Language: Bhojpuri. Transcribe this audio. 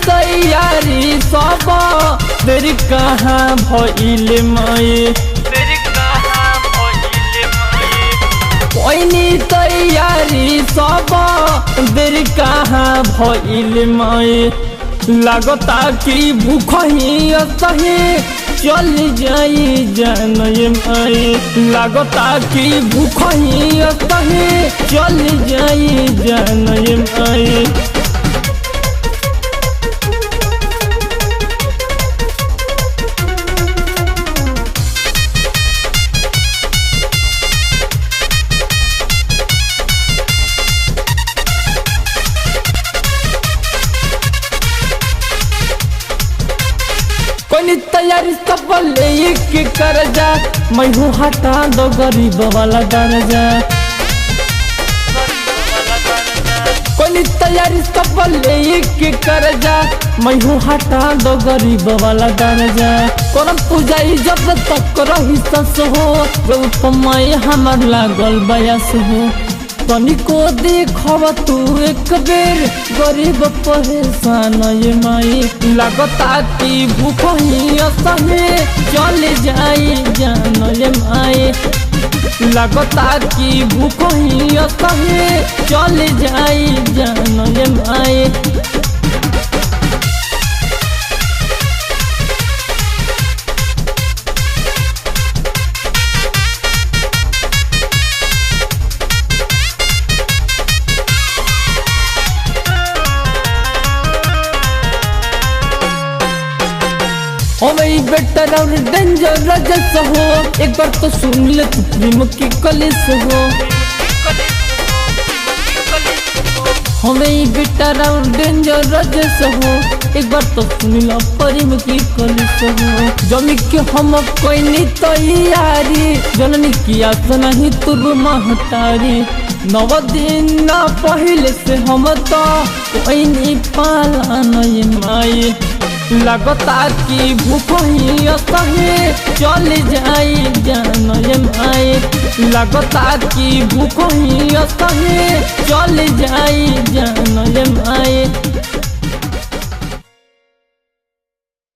तैयारी सब तेरी कहाँ भइल माई कोइनी तैयारी सब तेरी कहाँ भइल माई लगता कि भूख ही सही चल जाई जानय माई लगता कि भूख ही सही चल जाई जानय माई कोई तैयारी सब लेके कर जा मैं हूँ हटा दो गरीब वाला दर्जा कोई तैयारी सब लेके कर जा मैं हूँ हटा दो गरीब वाला दर्जा करम पूजाई जब तक रही सस हो जब कमाई हमार लागल बयास हो तनिको देखब तू एक बेर गरीब परेशान ये माई लगता कि भूख ही असहे चल जाई जान ये माई लगता कि भूख ही असहे चल जाई जान ये माई हमें बेटर और डेंजर रजस हो एक बार तो सुन ले तू प्रेम की कलिस हो हमें बेटर और डेंजर रजस हो एक बार तो सुन लो प्रेम की कलिस हो जमी के हम कोई नहीं तैयारी जननी की आस नहीं तुर महतारी 9 दिन पहले से हम तो कोई नहीं पालन ये माई लगता कि भूख ही सहे चल जाई जान ये माई लगता कि भूख ही सहे चल जाई जान ये माई।